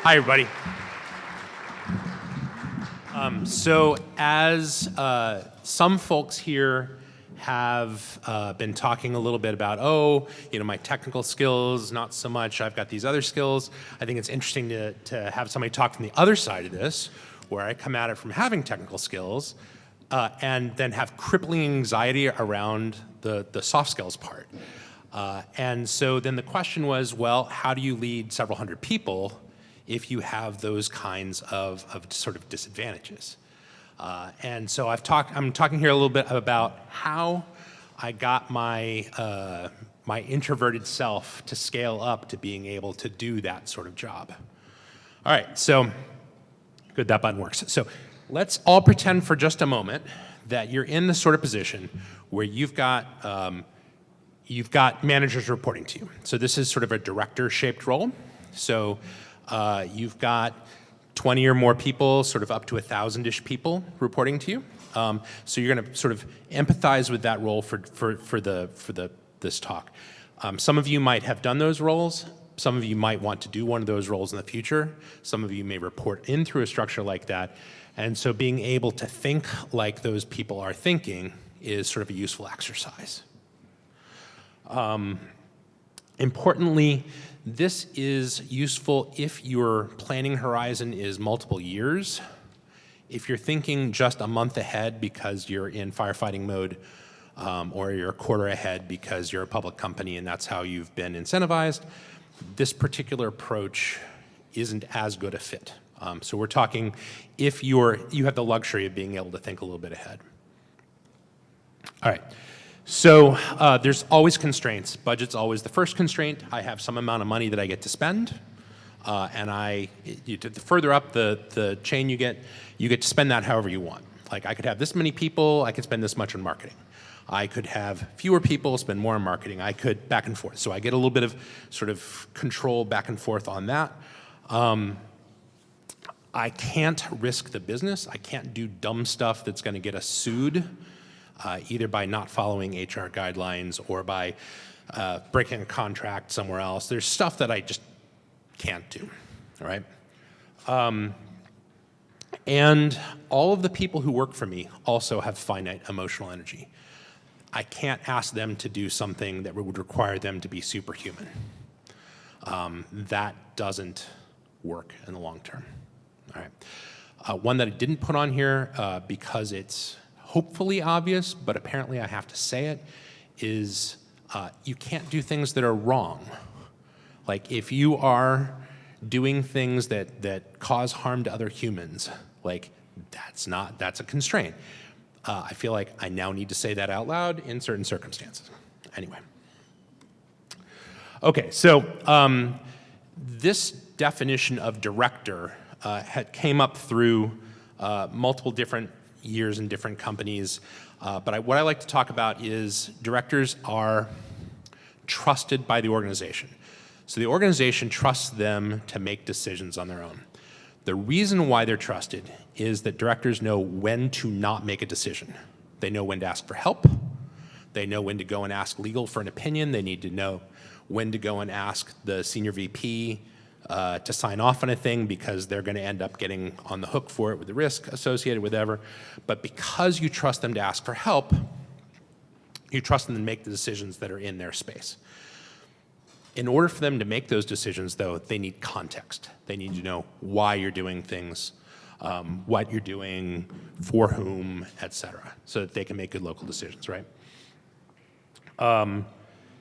Hi, everybody. So as some folks here have been talking a little bit about, my technical skills, not so much, I've got these other skills. I think it's interesting to have somebody talk from the other side of this, where I come at it from having technical skills, and then have crippling anxiety around the soft skills part. And so then the question was, well, how do you lead several hundred people if you have those kinds of sort of disadvantages? And so I'm talking here a little bit about how I got my introverted self to scale up to being able to do that sort of job. All right, so good, that button works. So let's all pretend for just a moment that you're in the sort of position where you've got managers reporting to you. So this is sort of a director-shaped role. So you've got 20 or more people, sort of up to 1,000-ish people reporting to you. So you're going to sort of empathize with that role for this talk. Some of you might have done those roles. Some of you might want to do one of those roles in the future. Some of you may report in through a structure like that. And so being able to think like those people are thinking is sort of a useful exercise. Importantly, this is useful if your planning horizon is multiple years. If you're thinking just a month ahead because you're in firefighting mode, or you're a quarter ahead because you're a public company and that's how you've been incentivized, this particular approach isn't as good a fit. So we're talking if you have the luxury of being able to think a little bit ahead. All right. So there's always constraints. Budget's always the first constraint. I have some amount of money that I get to spend, and the further up the chain you get to spend that however you want. Like I could have this many people, I could spend this much on marketing. I could have fewer people, spend more on marketing. I could back and forth. So I get a little bit of sort of control back and forth on that. I can't risk the business. I can't do dumb stuff that's going to get us sued. Either by not following HR guidelines or by breaking a contract somewhere else. There's stuff that I just can't do, all right? And all of the people who work for me also have finite emotional energy. I can't ask them to do something that would require them to be superhuman. That doesn't work in the long term, all right? One that I didn't put on here because it's hopefully obvious, but apparently I have to say it, is you can't do things that are wrong. Like if you are doing things that cause harm to other humans, like that's a constraint. I feel like I now need to say that out loud in certain circumstances. Anyway. Okay, so this definition of director came up through multiple different years in different companies. But what I like to talk about is directors are trusted by the organization. So the organization trusts them to make decisions on their own. The reason why they're trusted is that directors know when to not make a decision. They know when to ask for help. They know when to go and ask legal for an opinion. They need to know when to go and ask the senior VP to sign off on a thing because they're going to end up getting on the hook for it with the risk associated with whatever. But because you trust them to ask for help, you trust them to make the decisions that are in their space. In order for them to make those decisions, though, they need context. They need to know why you're doing things, what you're doing, for whom, et cetera, so that they can make good local decisions, right?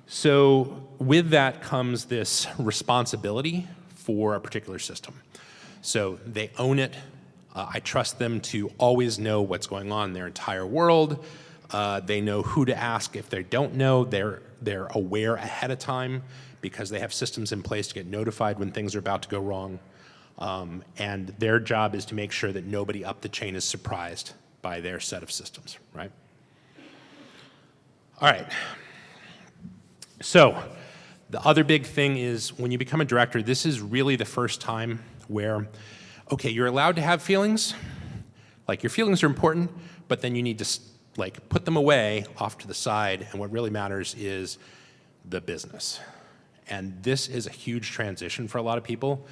So with that comes this responsibility for a particular system. So they own it. I trust them to always know what's going on in their entire world. They know who to ask if they don't know. They're aware ahead of time because they have systems in place to get notified when things are about to go wrong. And their job is to make sure that nobody up the chain is surprised by their set of systems, right? All right. So the other big thing is when you become a director, this is really the first time where, okay, you're allowed to have feelings. Like your feelings are important, but then you need to like put them away off to the side, and what really matters is the business. And this is a huge transition for a lot of people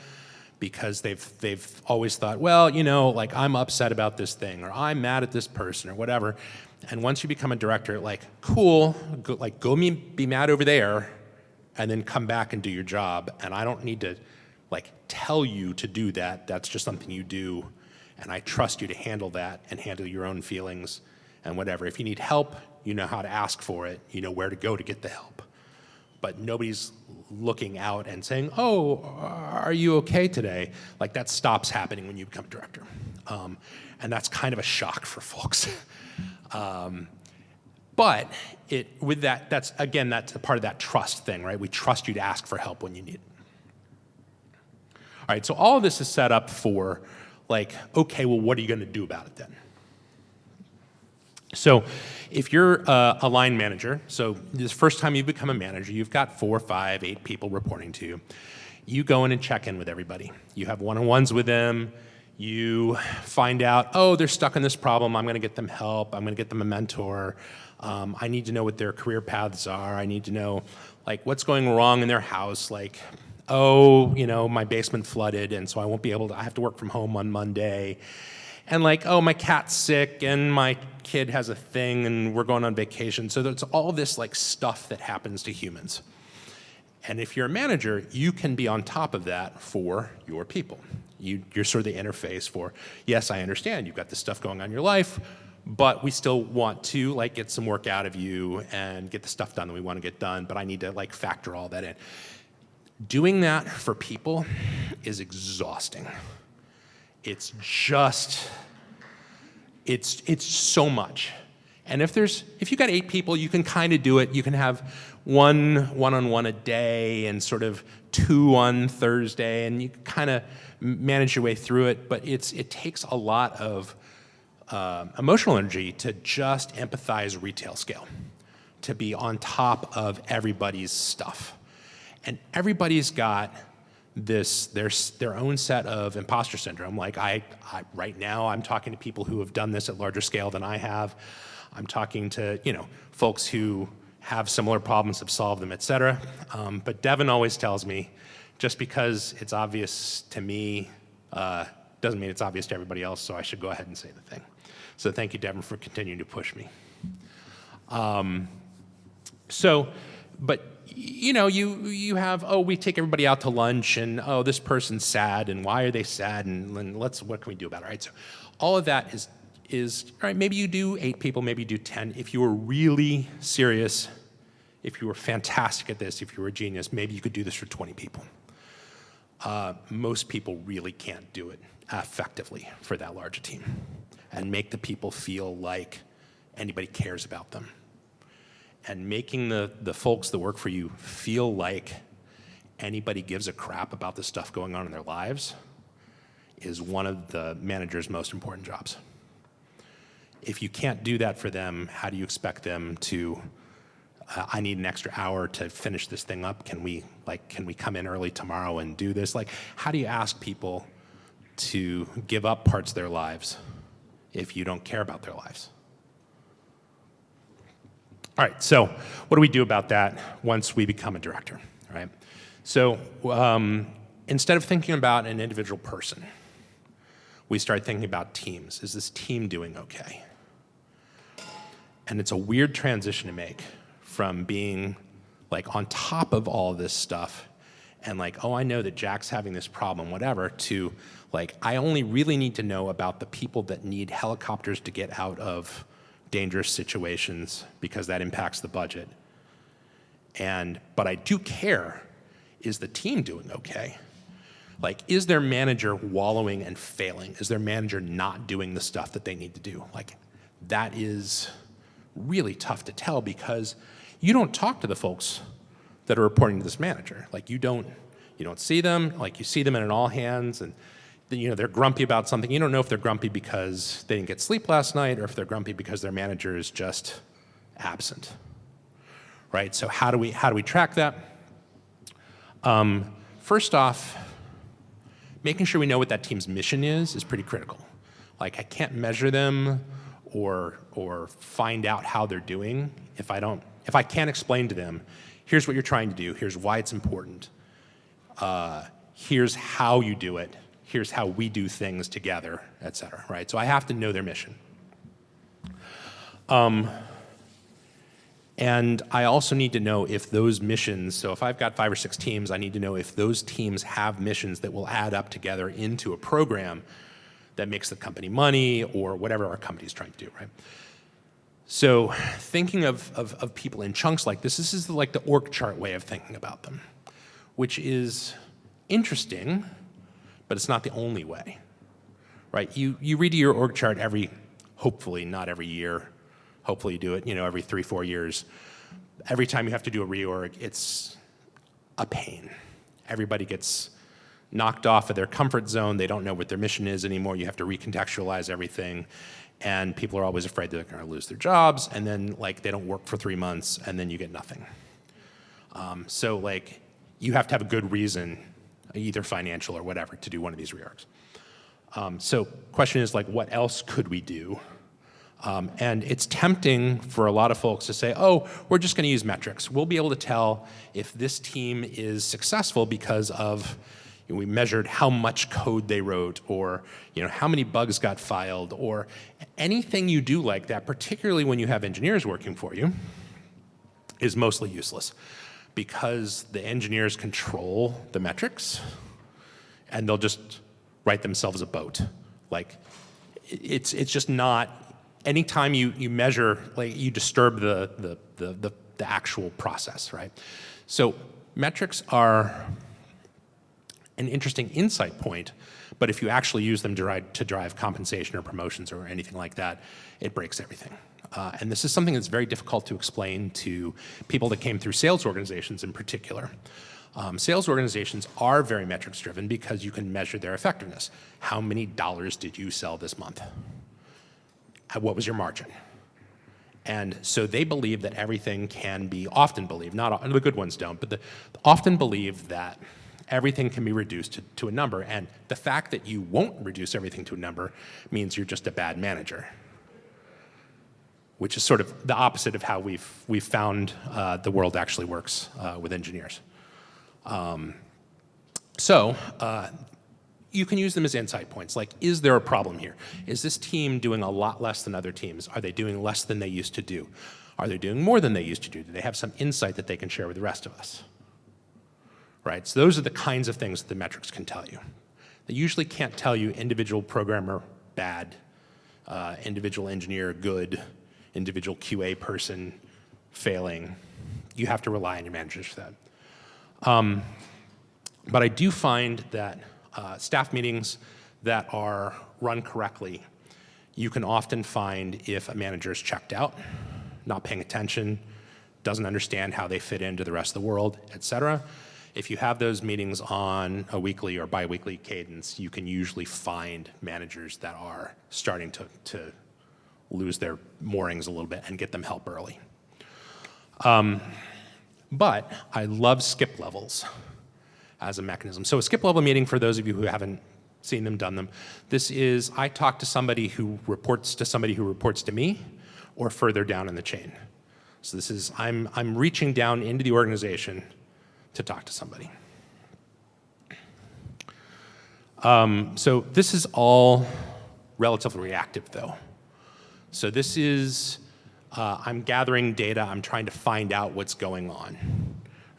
because they've always thought, well, like I'm upset about this thing, or I'm mad at this person, or whatever. And once you become a director, like, cool, go be mad over there, and then come back and do your job. And I don't need to like tell you to do that. That's just something you do. And I trust you to handle that and handle your own feelings and whatever. If you need help, you know how to ask for it. You know where to go to get the help. But nobody's looking out and saying, oh, are you okay today? Like that stops happening when you become a director. And that's kind of a shock for folks. But that's a part of that trust thing, right? We trust you to ask for help when you need it. All right, so all of this is set up for like, okay, well, what are you going to do about it then? So if you're a line manager, so this first time you become a manager, you've got 4, 5, 8 people reporting to you. You go in and check in with everybody. You have one-on-ones with them. You find out, oh, they're stuck in this problem. I'm going to get them help. I'm going to get them a mentor. I need to know what their career paths are. I need to know like what's going wrong in their house. Like, oh, my basement flooded, and so I have to work from home on Monday. And like, oh, my cat's sick, and my kid has a thing, and we're going on vacation. So there's all this like stuff that happens to humans. And if you're a manager, you can be on top of that for your people. You're sort of the interface for, yes, I understand you've got this stuff going on in your life, but we still want to like get some work out of you and get the stuff done that we want to get done, but I need to like factor all that in. Doing that for people is exhausting. It's so much. And if you've got 8 people, you can kind of do it. You can have one-on-one a day and sort of 2 on Thursday, and you kind of manage your way through it. But it takes a lot of emotional energy to just empathize retail scale, to be on top of everybody's stuff. And everybody's got their own set of imposter syndrome. Like right now, I'm talking to people who have done this at larger scale than I have. I'm talking to folks who have similar problems, have solved them, et cetera. But Devin always tells me, just because it's obvious to me doesn't mean it's obvious to everybody else, so I should go ahead and say the thing. So thank you, Devin, for continuing to push me. But you have, oh, we take everybody out to lunch, and oh, this person's sad, and why are they sad, and what can we do about it, right? So all of that is all right, maybe you do 8 people, maybe you do 10. If you were really serious, if you were fantastic at this, if you were a genius, maybe you could do this for 20 people. Most people really can't do it effectively for that large a team and make the people feel like anybody cares about them. And making the folks that work for you feel like anybody gives a crap about the stuff going on in their lives is one of the manager's most important jobs. If you can't do that for them, how do you expect them to, I need an extra hour to finish this thing up. Can we come in early tomorrow and do this? Like, how do you ask people to give up parts of their lives if you don't care about their lives? All right, so what do we do about that once we become a director, right? So instead of thinking about an individual person, we start thinking about teams. Is this team doing okay? And it's a weird transition to make from being like on top of all this stuff and like, oh, I know that Jack's having this problem, whatever, to like, I only really need to know about the people that need helicopters to get out of dangerous situations because that impacts the budget. But I do care, is the team doing okay? Like, is their manager wallowing and failing? Is their manager not doing the stuff that they need to do? Like, that is really tough to tell because you don't talk to the folks that are reporting to this manager. Like, you don't see them, like you see them in an all hands and they're grumpy about something. You don't know if they're grumpy because they didn't get sleep last night or if they're grumpy because their manager is just absent, right? So how do we track that? First off, making sure we know what that team's mission is pretty critical. Like, I can't measure them or find out how they're doing if I can't explain to them, here's what you're trying to do, here's why it's important. here's how you do it, here's how we do things together, et cetera, right? So I have to know their mission. And I also need to know if those missions, so if I've got 5 or 6 teams, I need to know if those teams have missions that will add up together into a program that makes the company money or whatever our company's trying to do, right? So thinking of people in chunks like this is like the org chart way of thinking about them, which is interesting, but it's not the only way, right? You redo your org chart hopefully not every year. Hopefully you do it, every 3-4 years. Every time you have to do a reorg, it's a pain. Everybody gets knocked off of their comfort zone. They don't know what their mission is anymore. You have to recontextualize everything. And people are always afraid they're going to lose their jobs. And then they don't work for 3 months, and then you get nothing. So you have to have a good reason, either financial or whatever, to do one of these reorgs. So question is what else could we do? And it's tempting for a lot of folks to say, oh, we're just going to use metrics. We'll be able to tell if this team is successful because of, we measured how much code they wrote, or how many bugs got filed, or anything you do like that, particularly when you have engineers working for you, is mostly useless because the engineers control the metrics and they'll just write themselves a boat. It's just not. Anytime you measure, you disturb the actual process, right? So metrics are an interesting insight point, but if you actually use them to drive compensation or promotions or anything like that, it breaks everything. And this is something that's very difficult to explain to people that came through sales organizations in particular. Sales organizations are very metrics driven because you can measure their effectiveness. How many dollars did you sell this month? What was your margin? And so they believe that everything can be, often believe, not the good ones don't, but often believe that everything can be reduced to a number. And the fact that you won't reduce everything to a number means you're just a bad manager, which is sort of the opposite of how we've found the world actually works with engineers. You can use them as insight points. Is there a problem here? Is this team doing a lot less than other teams? Are they doing less than they used to do? Are they doing more than they used to do? Do they have some insight that they can share with the rest of us? Right? So those are the kinds of things that the metrics can tell you. They usually can't tell you individual programmer bad, individual engineer good, individual QA person failing. You have to rely on your managers for that. But I do find that staff meetings that are run correctly, you can often find if a manager is checked out, not paying attention, doesn't understand how they fit into the rest of the world, et cetera. If you have those meetings on a weekly or biweekly cadence, you can usually find managers that are starting to lose their moorings a little bit and get them help early. But I love skip levels as a mechanism. So a skip level meeting, for those of you who haven't seen them, done them, this is I talk to somebody who reports to somebody who reports to me or further down in the chain. So this is I'm reaching down into the organization to talk to somebody. So this is all relatively reactive though. So this is I'm gathering data, I'm trying to find out what's going on.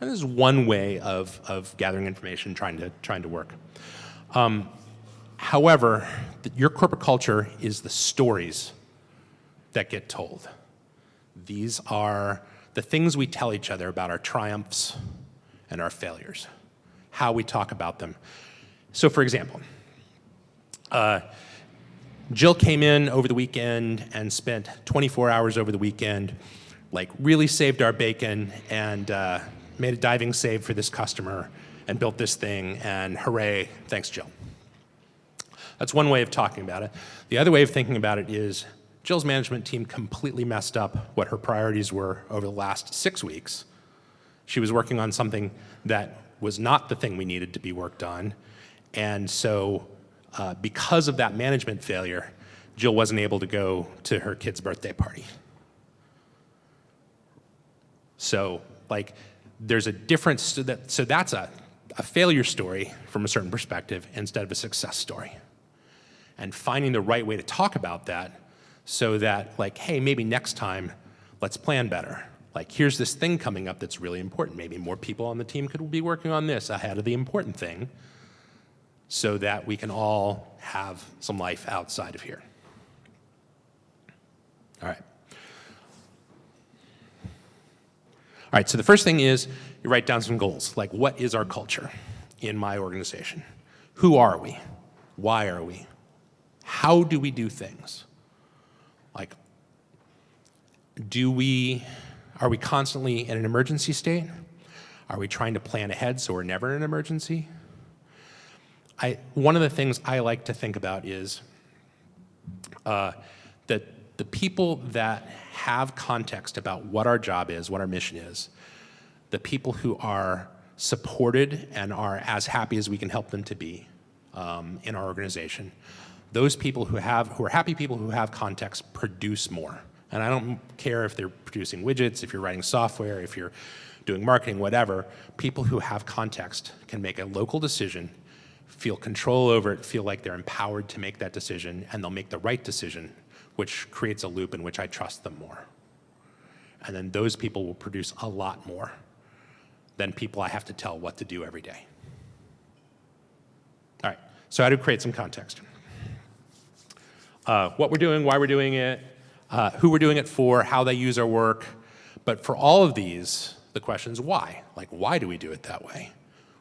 And this is one way of gathering information, trying to work. However, your corporate culture is the stories that get told. These are the things we tell each other about our triumphs and our failures, how we talk about them. So for example, Jill came in over the weekend and spent 24 hours over the weekend, really saved our bacon and made a diving save for this customer and built this thing, and hooray, thanks, Jill. That's one way of talking about it. The other way of thinking about it is Jill's management team completely messed up what her priorities were over the last 6 weeks. She was working on something that was not the thing we needed to be worked on, and so because of that management failure, Jill wasn't able to go to her kid's birthday party. So, there's a difference. So that's a a failure story from a certain perspective instead of a success story. And finding the right way to talk about that so that, like, hey, maybe next time, let's plan better. Like, here's this thing coming up that's really important. Maybe more people on the team could be working on this ahead of the important thing so that we can all have some life outside of here. All right, so the first thing is you write down some goals. Like, what is our culture in my organization? Who are we? Why are we? How do we do things? Like, are we constantly in an emergency state? Are we trying to plan ahead so we're never in an emergency? One of the things I like to think about is that the people that have context about what our job is, what our mission is, the people who are supported and are as happy as we can help them to be in our organization, those people who are happy people who have context produce more. And I don't care if they're producing widgets, if you're writing software, if you're doing marketing, whatever. People who have context can make a local decision, feel control over it, feel like they're empowered to make that decision, and they'll make the right decision, which creates a loop in which I trust them more. And then those people will produce a lot more than people I have to tell what to do every day. All right, so how to create some context. What we're doing, why we're doing it, who we're doing it for, how they use our work. But for all of these, the question is why? Like, why do we do it that way?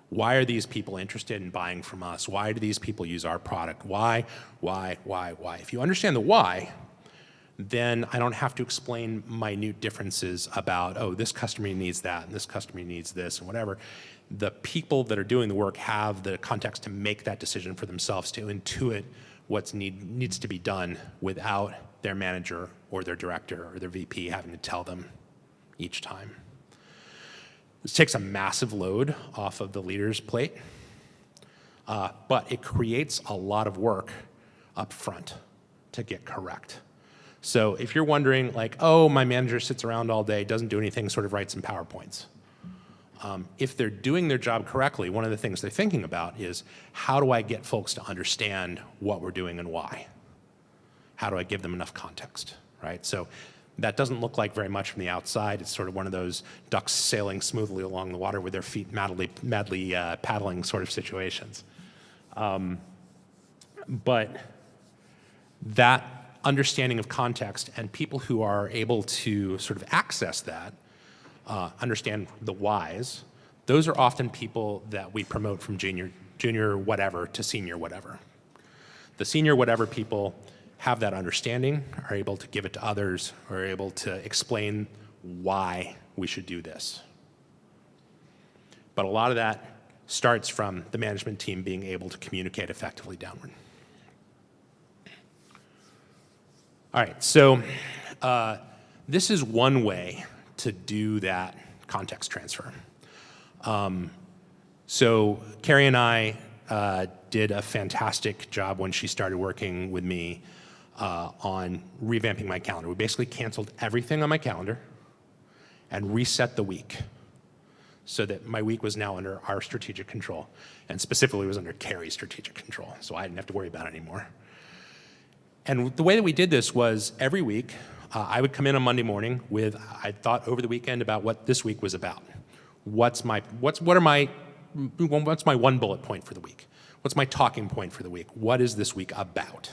Why are these people interested in buying from us? Why do these people use our product? Why? If you understand the why, then I don't have to explain minute differences about, oh, this customer needs that, and this customer needs this, and whatever. The people that are doing the work have the context to make that decision for themselves, to intuit what needs to be done without their manager or their director or their VP having to tell them each time. This takes a massive load off of the leader's plate, but it creates a lot of work up front to get correct. So if you're wondering, like, oh, my manager sits around all day, doesn't do anything, sort of writes some PowerPoints. If they're doing their job correctly, one of the things they're thinking about is, how do I get folks to understand what we're doing and why? How do I give them enough context, right? So that doesn't look like very much from the outside. It's sort of one of those ducks sailing smoothly along the water with their feet madly paddling sort of situations. But that understanding of context and people who are able to sort of access that, understand the whys, those are often people that we promote from junior whatever to senior whatever. The senior whatever people have that understanding, are able to give it to others, are able to explain why we should do this. But a lot of that starts from the management team being able to communicate effectively downward. All right, so this is one way to do that context transfer. So Carrie and I did a fantastic job when she started working with me on revamping my calendar. We basically canceled everything on my calendar and reset the week so that my week was now under our strategic control, and specifically was under Carrie's strategic control, so I didn't have to worry about it anymore. And the way that we did this was every week, I would come in on Monday morning with, I thought over the weekend about what this week was about. What's my one bullet point for the week? What's my talking point for the week? What is this week about?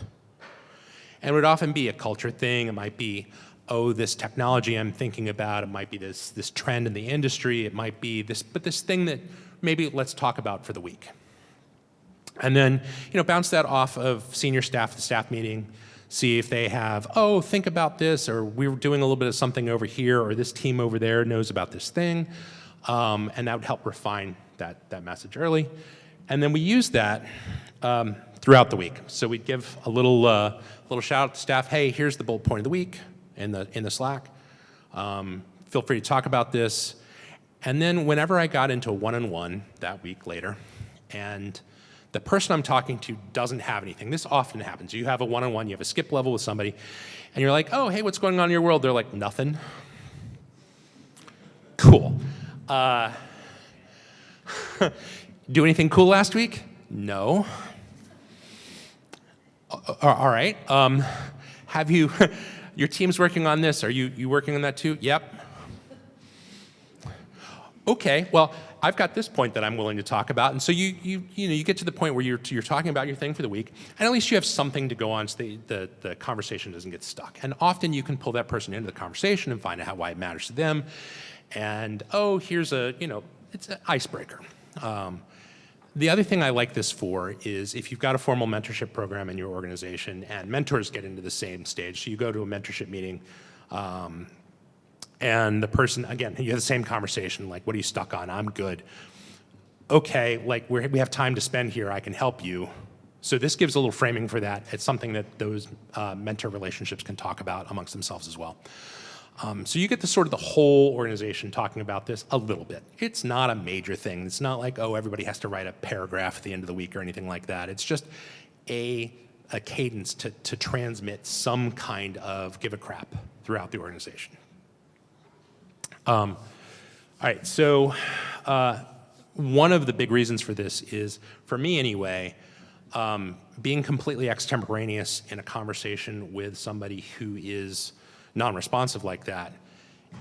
And it would often be a culture thing. It might be, oh, this technology I'm thinking about. It might be this trend in the industry. It might be this thing that maybe let's talk about for the week. And then, bounce that off of senior staff at the staff meeting, see if they have, oh, think about this, or we were doing a little bit of something over here, or this team over there knows about this thing. And that would help refine that message early. And then we use that throughout the week. So we'd give a little shout out to staff, hey, here's the bullet point of the week in the Slack. Feel free to talk about this. And then whenever I got into a one-on-one that week later, and the person I'm talking to doesn't have anything, this often happens. You have a one-on-one, you have a skip level with somebody, and you're like, oh, hey, what's going on in your world? They're like, nothing. Cool. Do anything cool last week? No. All right. Have you, your team's working on this. Are you working on that too? Yep. Okay, well, I've got this point that I'm willing to talk about, and so you get to the point where you're talking about your thing for the week, and at least you have something to go on so the conversation doesn't get stuck. And often you can pull that person into the conversation and find out why it matters to them, and here's it's an icebreaker. The other thing I like this for is if you've got a formal mentorship program in your organization and mentors get into the same stage, so you go to a mentorship meeting, and the person, again, you have the same conversation, like, what are you stuck on? I'm good. Okay, like, we have time to spend here, I can help you. So this gives a little framing for that. It's something that those mentor relationships can talk about amongst themselves as well. So you get the whole organization talking about this a little bit. It's not a major thing. It's not like, everybody has to write a paragraph at the end of the week or anything like that. It's just a cadence to transmit some kind of give a crap throughout the organization. All right, so one of the big reasons for this is, for me anyway, being completely extemporaneous in a conversation with somebody who is non-responsive like that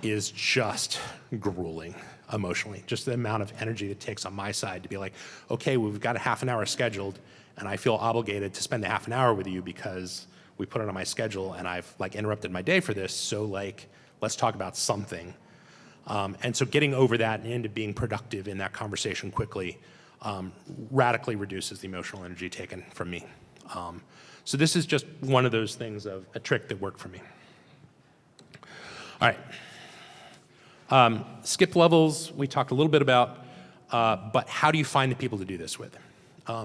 is just grueling emotionally. Just the amount of energy it takes on my side to be like, okay, we've got a half an hour scheduled, and I feel obligated to spend the half an hour with you because we put it on my schedule and I've interrupted my day for this, so let's talk about something. And so getting over that and into being productive in that conversation quickly radically reduces the emotional energy taken from me. So this is just one of those things of a trick that worked for me. All right. Skip levels, we talked a little bit about, but how do you find the people to do this with?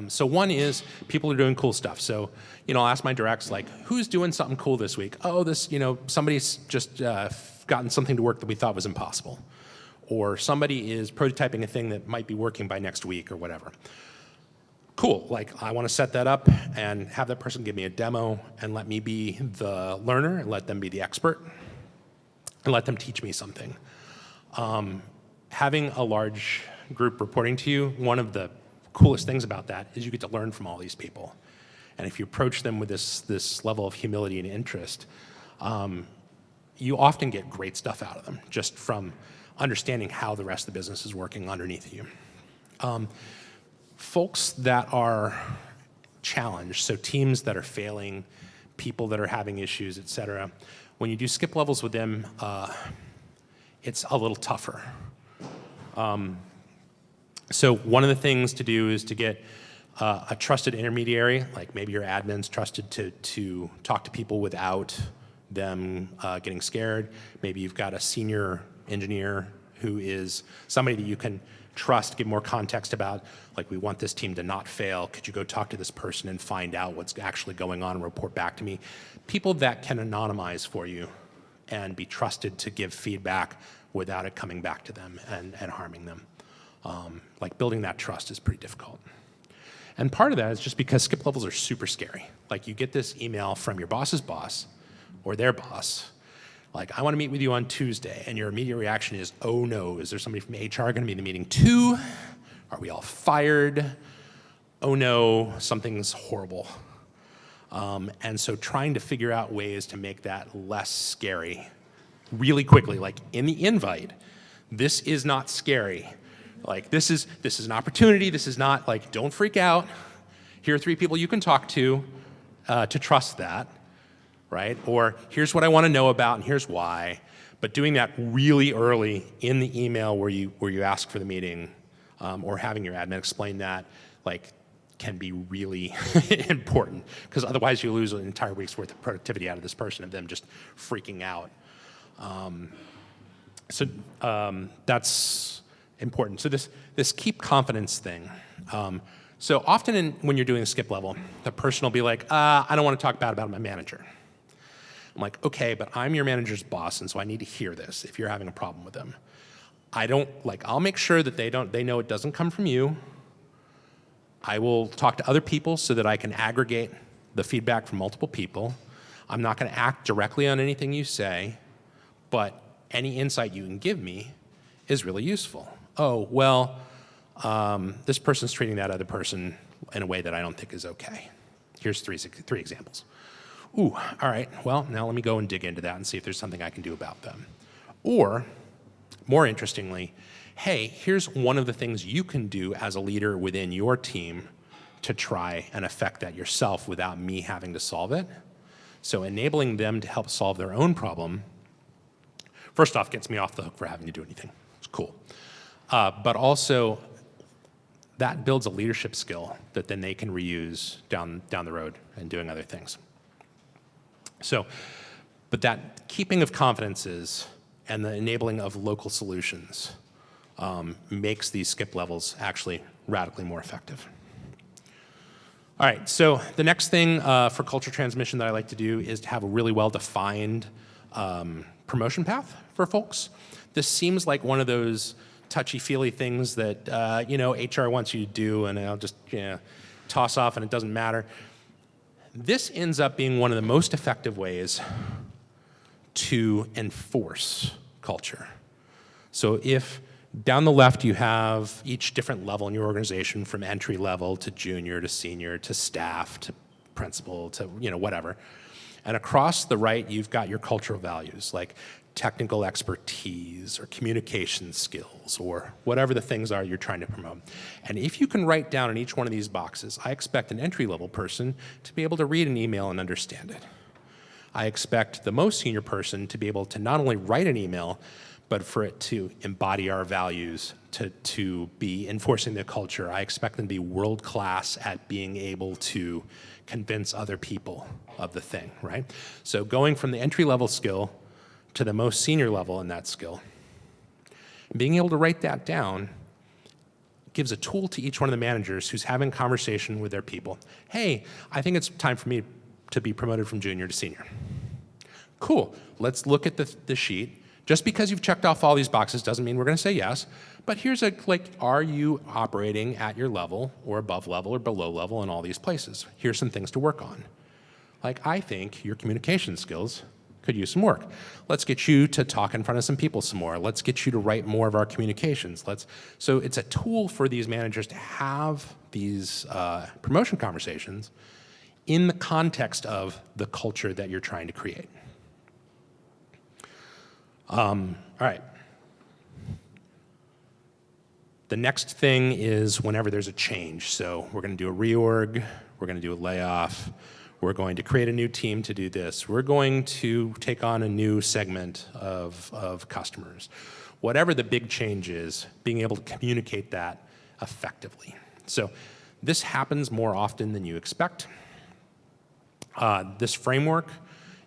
So one is people are doing cool stuff. So, I'll ask my directs, who's doing something cool this week? Somebody's just gotten something to work that we thought was impossible. Or somebody is prototyping a thing that might be working by next week or whatever. Cool, I want to set that up and have that person give me a demo and let me be the learner and let them be the expert and let them teach me something. Having a large group reporting to you, one of the coolest things about that is you get to learn from all these people. And if you approach them with this level of humility and interest, you often get great stuff out of them just from understanding how the rest of the business is working underneath you. Folks that are challenged, so teams that are failing, people that are having issues, et cetera, when you do skip levels with them, it's a little tougher. So one of the things to do is to get a trusted intermediary, like maybe your admin's trusted to talk to people without them getting scared. Maybe you've got a senior engineer who is somebody that you can trust, give more context about, we want this team to not fail. Could you go talk to this person and find out what's actually going on and report back to me? People that can anonymize for you and be trusted to give feedback without it coming back to them and harming them. Building that trust is pretty difficult. And part of that is just because skip levels are super scary. You get this email from your boss's boss or their boss, I want to meet with you on Tuesday, and your immediate reaction is, oh no, is there somebody from HR going to be in the meeting too? Are we all fired? Oh no, something's horrible. And so trying to figure out ways to make that less scary really quickly, in the invite, this is not scary. This is an opportunity, this is not, don't freak out. Here are 3 people you can talk to trust that. Right? Or here's what I want to know about and here's why. But doing that really early in the email where you ask for the meeting, or having your admin explain that, can be really important, because otherwise you lose an entire week's worth of productivity out of this person of them just freaking out. So that's important. So this keep confidence thing. So often when you're doing a skip level, the person will be like, I don't want to talk bad about my manager. I'm like, okay, but I'm your manager's boss, and so I need to hear this if you're having a problem with them. I'll make sure that they know it doesn't come from you. I will talk to other people so that I can aggregate the feedback from multiple people. I'm not going to act directly on anything you say, but any insight you can give me is really useful. Oh, well, this person's treating that other person in a way that I don't think is okay. Here's three examples. Ooh, all right, well, now let me go and dig into that and see if there's something I can do about them. Or, more interestingly, hey, here's one of the things you can do as a leader within your team to try and affect that yourself without me having to solve it. So enabling them to help solve their own problem, first off, gets me off the hook for having to do anything. It's cool. But also, that builds a leadership skill that then they can reuse down the road and doing other things. So, but that keeping of confidences and the enabling of local solutions makes these skip levels actually radically more effective. All right, so the next thing for culture transmission that I like to do is to have a really well-defined promotion path for folks. This seems like one of those touchy-feely things that HR wants you to do, and I'll just toss off, and it doesn't matter. This ends up being one of the most effective ways to enforce culture. So if down the left you have each different level in your organization, from entry level to junior to senior to staff to principal to whatever, and across the right you've got your cultural values like technical expertise or communication skills or whatever the things are you're trying to promote. And if you can write down in each one of these boxes, I expect an entry-level person to be able to read an email and understand it. I expect the most senior person to be able to not only write an email, but for it to embody our values, to be enforcing the culture. I expect them to be world-class at being able to convince other people of the thing, right? So going from the entry-level skill to the most senior level in that skill, being able to write that down gives a tool to each one of the managers who's having conversation with their people. Hey, I think it's time for me to be promoted from junior to senior. Cool, let's look at the sheet. Just because you've checked off all these boxes doesn't mean we're gonna say yes, but here's are you operating at your level or above level or below level in all these places? Here's some things to work on. I think your communication skills could use some work. Let's get you to talk in front of some people some more. Let's get you to write more of our communications. So it's a tool for these managers to have these promotion conversations in the context of the culture that you're trying to create. All right. The next thing is whenever there's a change. So we're going to do a reorg, we're going to do a layoff, we're going to create a new team to do this. We're going to take on a new segment of customers. Whatever the big change is, being able to communicate that effectively. So this happens more often than you expect. This framework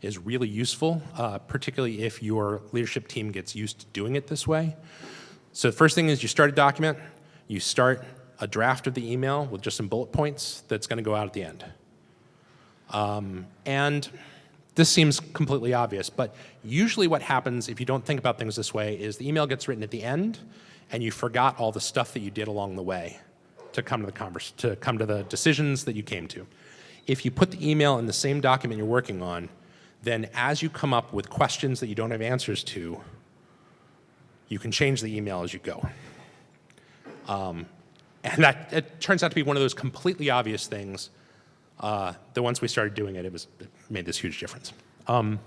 is really useful, particularly if your leadership team gets used to doing it this way. So the first thing is you start a document, you start a draft of the email with just some bullet points that's going to go out at the end. And this seems completely obvious, but usually what happens if you don't think about things this way is the email gets written at the end and you forgot all the stuff that you did along the way to come to the decisions that you came to. If you put the email in the same document you're working on, then as you come up with questions that you don't have answers to, you can change the email as you go. And it turns out to be one of those completely obvious things that once we started doing it, it made this huge difference. The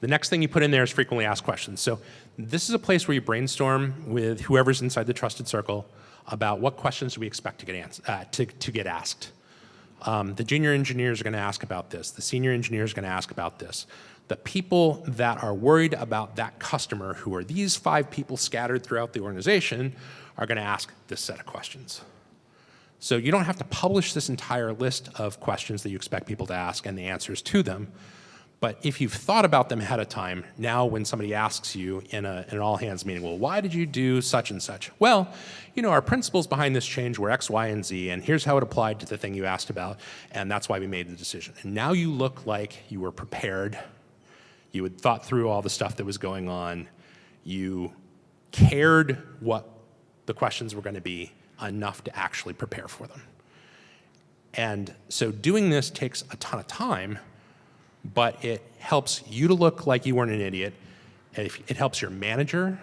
next thing you put in there is frequently asked questions. So this is a place where you brainstorm with whoever's inside the trusted circle about what questions do we expect to get asked. The junior engineers are going to ask about this. The senior engineers are going to ask about this. The people that are worried about that customer, who are these 5 people scattered throughout the organization, are going to ask this set of questions. So you don't have to publish this entire list of questions that you expect people to ask and the answers to them. But if you've thought about them ahead of time, now when somebody asks you in an all-hands meeting, well, why did you do such and such? Well, our principles behind this change were X, Y, and Z, and here's how it applied to the thing you asked about, and that's why we made the decision. And now you look like you were prepared. You had thought through all the stuff that was going on. You cared what the questions were going to be enough to actually prepare for them. And so doing this takes a ton of time, but it helps you to look like you weren't an idiot. It helps your manager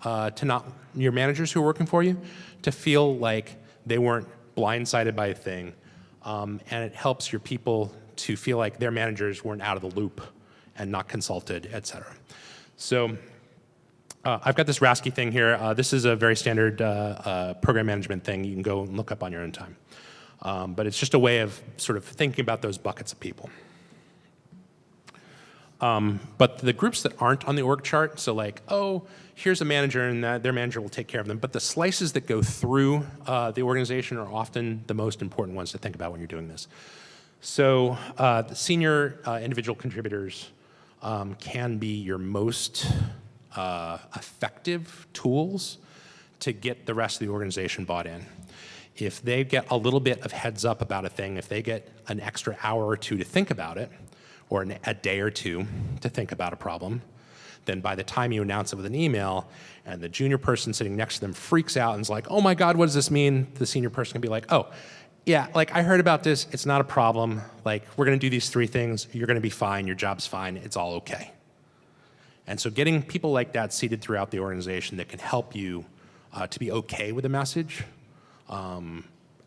your managers who are working for you to feel like they weren't blindsided by a thing, and it helps your people to feel like their managers weren't out of the loop and not consulted, et cetera. So I've got this Rasky thing here. This is a very standard program management thing you can go and look up on your own time. But it's just a way of sort of thinking about those buckets of people. But the groups that aren't on the org chart, so like, oh, here's a manager and their manager will take care of them, but the slices that go through the organization are often the most important ones to think about when you're doing this. So the senior individual contributors can be your most effective tools to get the rest of the organization bought in. If they get a little bit of heads up about a thing, if they get an extra hour or two to think about it, or a day or two to think about a problem, then by the time you announce it with an email and the junior person sitting next to them freaks out and is like, oh my God, what does this mean? The senior person can be like, oh, yeah, like I heard about this, it's not a problem. Like we're gonna do these 3 things, you're gonna be fine, your job's fine, it's all okay. And so getting people like that seated throughout the organization that can help you to be okay with the message,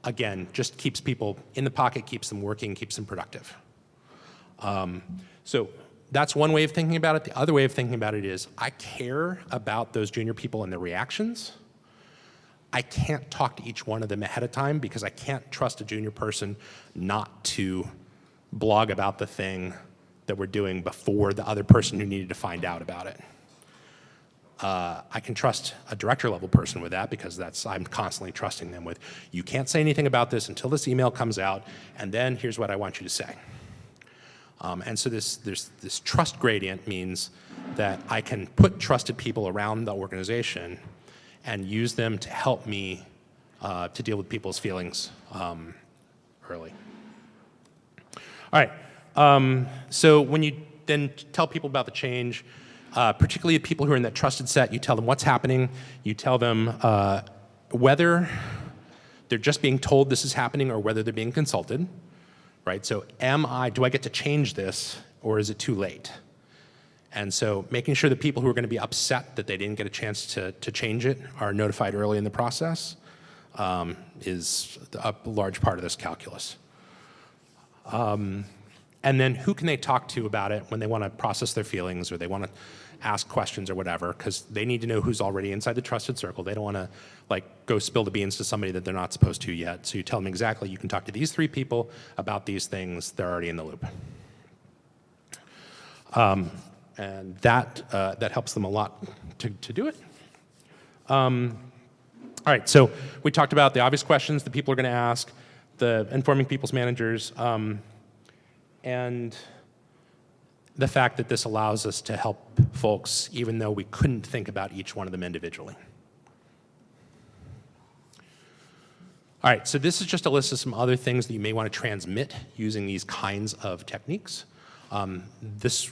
again, just keeps people in the pocket, keeps them working, keeps them productive. So that's one way of thinking about it. The other way of thinking about it is I care about those junior people and their reactions. I can't talk to each one of them ahead of time because I can't trust a junior person not to blog about the thing that we're doing before the other person who needed to find out about it. I can trust a director level person with that because I'm constantly trusting them with, you can't say anything about this until this email comes out, and then here's what I want you to say. And so this trust gradient means that I can put trusted people around the organization and use them to help me to deal with people's feelings early. All right. So when you then tell people about the change, particularly the people who are in that trusted set, you tell them what's happening. You tell them whether they're just being told this is happening or whether they're being consulted, right? So do I get to change this or is it too late? And so making sure the people who are going to be upset that they didn't get a chance to change it are notified early in the process is a large part of this calculus. And then who can they talk to about it when they want to process their feelings or they want to ask questions or whatever, because they need to know who's already inside the trusted circle. They don't want to like go spill the beans to somebody that they're not supposed to yet. So you tell them exactly, you can talk to these 3 people about these things, they're already in the loop. And that helps them a lot to do it. All right, so we talked about the obvious questions that people are going to ask, the informing people's managers, and the fact that this allows us to help folks even though we couldn't think about each one of them individually. All right, so this is just a list of some other things that you may want to transmit using these kinds of techniques.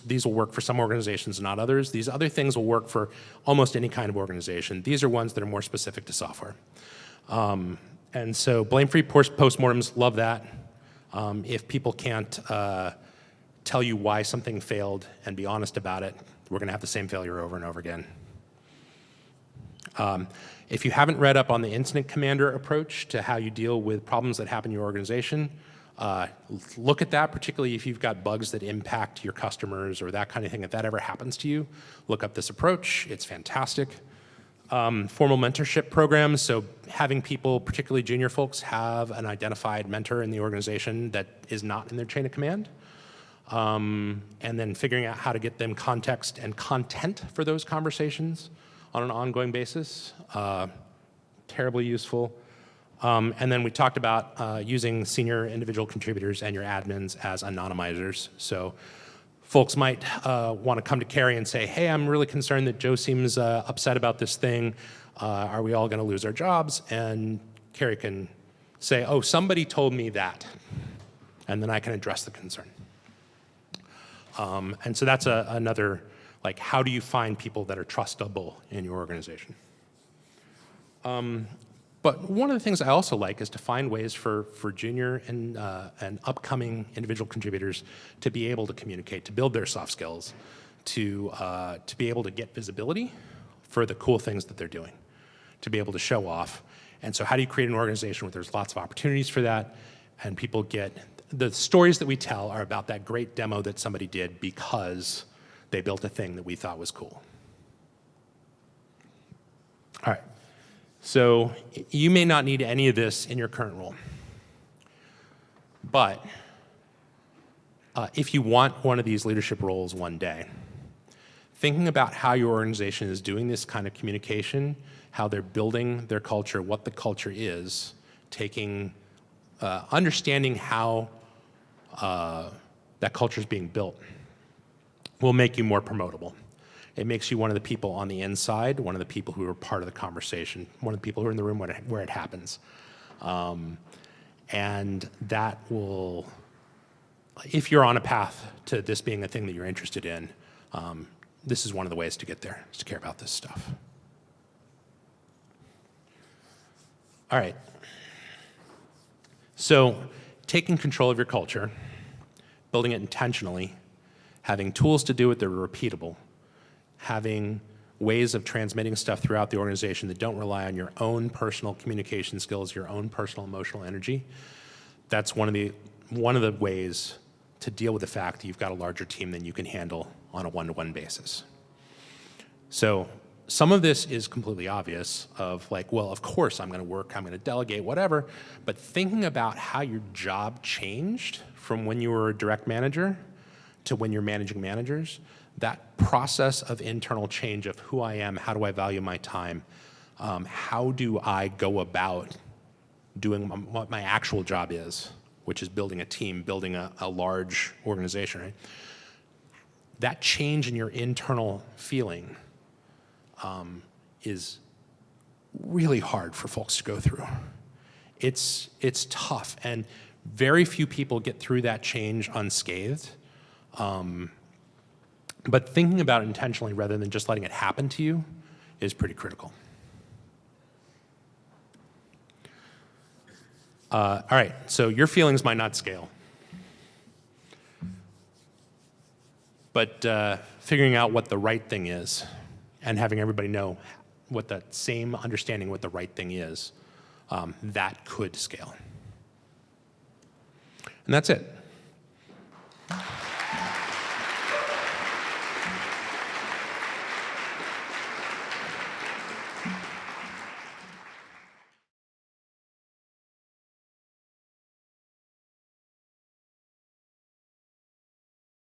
These will work for some organizations, not others. These other things will work for almost any kind of organization. These are ones that are more specific to software. And so blame-free postmortems, love that. If people can't tell you why something failed and be honest about it, we're going to have the same failure over and over again. If you haven't read up on the incident commander approach to how you deal with problems that happen in your organization, look at that, particularly if you've got bugs that impact your customers or that kind of thing. If that ever happens to you, look up this approach. It's fantastic. Formal mentorship programs, so having people, particularly junior folks, have an identified mentor in the organization that is not in their chain of command. And then figuring out how to get them context and content for those conversations on an ongoing basis. Terribly useful. And then we talked about using senior individual contributors and your admins as anonymizers. So folks might want to come to Carrie and say, hey, I'm really concerned that Joe seems upset about this thing. Are we all going to lose our jobs? And Carrie can say, oh, somebody told me that. And then I can address the concern. And so that's another, like, how do you find people that are trustable in your organization? But one of the things I also like is to find ways for junior and upcoming individual contributors to be able to communicate, to build their soft skills, to be able to get visibility for the cool things that they're doing, to be able to show off. And so how do you create an organization where there's lots of opportunities for that, and people get, the stories that we tell are about that great demo that somebody did because they built a thing that we thought was cool. All right, so you may not need any of this in your current role, but if you want one of these leadership roles one day, thinking about how your organization is doing this kind of communication, how they're building their culture, what the culture is, understanding how that culture is being built will make you more promotable. It makes you one of the people on the inside, one of the people who are part of the conversation, one of the people who are in the room where it happens. And that will, if you're on a path to this being a thing that you're interested in, this is one of the ways to get there, is to care about this stuff. All right. So taking control of your culture, building it intentionally, having tools to do it that are repeatable, having ways of transmitting stuff throughout the organization that don't rely on your own personal communication skills, your own personal emotional energy, that's one of the ways to deal with the fact that you've got a larger team than you can handle on a one-to-one basis. So some of this is completely obvious of like, well, of course I'm gonna work, I'm gonna delegate, whatever, but thinking about how your job changed from when you were a direct manager to when you're managing managers, that process of internal change of who I am, how do I value my time, how do I go about doing what my actual job is, which is building a team, building a large organization, right? That change in your internal feeling is really hard for folks to go through. It's tough, and very few people get through that change unscathed. But thinking about it intentionally rather than just letting it happen to you is pretty critical. All right, so your feelings might not scale. But figuring out what the right thing is and having everybody know what that same understanding what the right thing is, that could scale. And that's it.